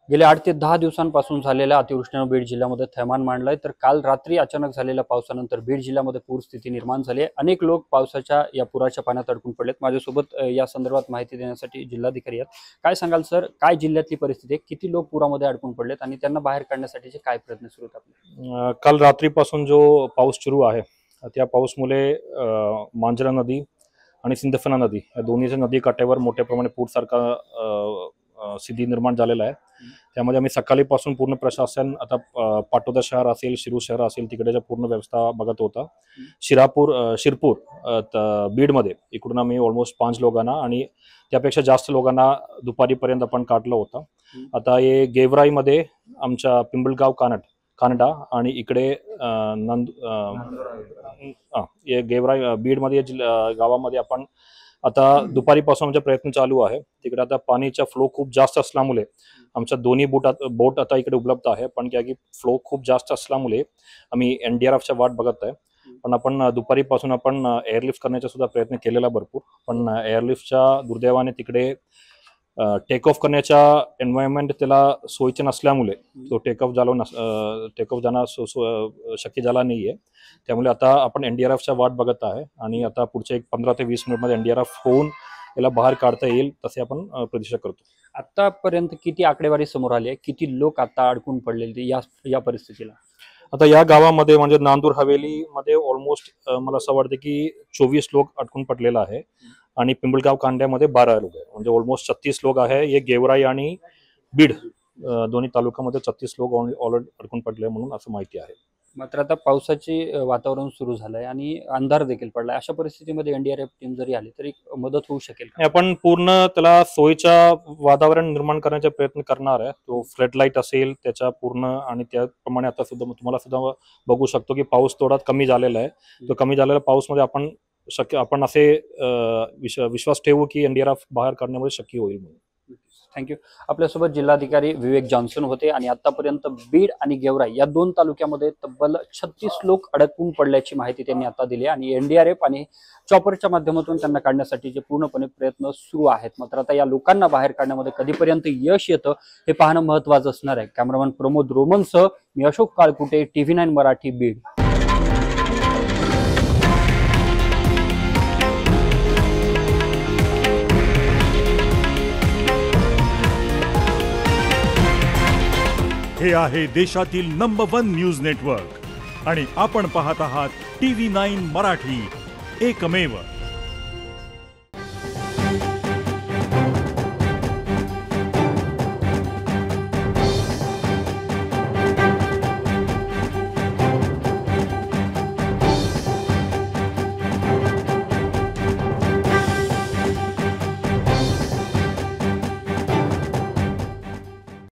गेल्या 8 ते 10 दिवसांपासून झालेल्या अतिवृष्टीने बीड जिल्ह्यामध्ये थैमान मांडलंय। तर काल रात्री अचानक झालेल्या पावसानंतर बीड जिल्ह्यामध्ये पूरस्थिती निर्माण झाली आहे। अनेक लोक पावसाच्या या पुराच्या पाण्यात अडकून पडलेत। माझ्यासोबत या संदर्भात माहिती देण्यासाठी जिल्हाधिकारी आहेत। काय सांगाल सर, काय जिल्ह्यातली परिस्थिती आहे, किती लोक पुरामध्ये अडकून पडलेत आणि त्यांना बाहेर काढण्यासाठीचे काय प्रयत्न सुरू आहेत आपले? काल रात्रीपासून जो पाऊस सुरू आहे त्या पाऊसमुळे मांजरा नदी आणि सिंदफना नदी या दोन्हीच्या नदी काठावर मोठ्या प्रमाणात पूरसारखा स्थिती निर्माण झालेला आहे। त्यामध्ये आम्ही सकाळीपासून पूर्ण प्रशासन आता पाटोदा शहर असेल, शिरूर शहर असेल तिकडेच्या पूर्ण व्यवस्था बघत होता। शिरपूर बीडमध्ये इकडून आम्ही ऑलमोस्ट 5 लोकांना आणि त्यापेक्षा जास्त लोकांना दुपारीपर्यंत आपण काढलं होतं। आता हे गेवराईमध्ये आमच्या पिंपळगाव कानडा आणि इकडे गेवराई बीडमध्ये गावामध्ये आपण आता दुपारीपासून आमचा प्रयत्न चालू आहे। तिकडे आता पाणीचा फ्लो खूप जास्त असल्यामुळे आमच्या दोन्ही बोट आता इकडे उपलब्ध आहे, पण की फ्लो खूप जास्त असल्यामुळे आम्ही एनडीआरएफच्या वाट बघत आहे। पण आपण दुपारीपासून आपण एअरलिफ्ट करण्याचा सुद्धा प्रयत्न केलेला भरपूर, पण एअरलिफ्टच्या दुर्दैवाने तिकडे टेक ऑफ करण्याचा एन्व्हायरमेंट त्याला सोयीचे नसल्यामुळे तो टेक ऑफ जाणं शक्य झाला नाहीये। त्यामुळे आता आपण एनडीआरएफच्या वाट बघत आहे आणि आता पुढच्या 15 ते 20 मिनिटमध्ये एनडीआरएफ होऊन याला बाहेर काढता येईल तसे आपण प्रतीक्षा करतो। आतापर्यंत किती आकडेवारी समोर आली आहे, किती लोक आता अडकून पडलेले या परिस्थितीला? आता या गावामध्ये म्हणजे नांदूर हवेली मध्ये ऑलमोस्ट मला असं वाटतं की 24 लोक अडकून पडलेला आहे आणि पिंपळगाव कांड्यामध्ये 12 लोक आहे, म्हणजे ऑलमोस्ट 36 लोक आहे। हे गेवराई आणि बीड दोन्ही तालुक्यामध्ये 36 लोक ऑलरेडी अडकून पडले म्हणून असं माहिती आहे। मात्र आता पावसाचे वातावरण सुरू झालंय आणि अंधार देखील पडलाय। अशा परिस्थितीमध्ये एनडीआरएफ टीम जरी आली तरी मदत होऊ शकेल का? आपण पूर्ण त्याला सोयीचं वातावरण निर्माण करण्याचा प्रयत्न करणार आहे। तो फ्लड लाईट असेल त्याच्या पूर्ण आणि त्याप्रमाणे आता सुद्धा तुम्हाला सुद्धा बघू शकतो की पाऊस थोडा कमी झालेला आहे। तो कमी झालेला पाऊसमध्ये आपण असे विश्वास ठेवू की एनडीआरएफ बाहेर काढण्यामध्ये शक्य होईल म्हणून। थँक्यू। आपल्यासोबत जिल्हाधिकारी विवेक जॉन्सन होते आणि आतापर्यंत बीड आणि गेवराई या 2 तालुक्यामध्ये तब्बल 36 लोक अडकून पडल्याची माहिती त्यांनी आता दिली आणि एनडीआरएफ आणि चॉपरच्या माध्यमातून त्यांना काढण्यासाठीचे पूर्णपणे प्रयत्न सुरू आहेत। मात्र आता या लोकांना बाहेर काढण्यामध्ये कधीपर्यंत यश येतं हे पाहणं महत्त्वाचं असणार आहे। कॅमेरामन प्रमोद रोमनसह मी अशोक काळकुटे, TV9 मराठी, बीड। हे आहे देशातील नंबर 1 न्यूज नेटवर्क आणि आपण पाहत आहात TV9 मराठी, एकमेव।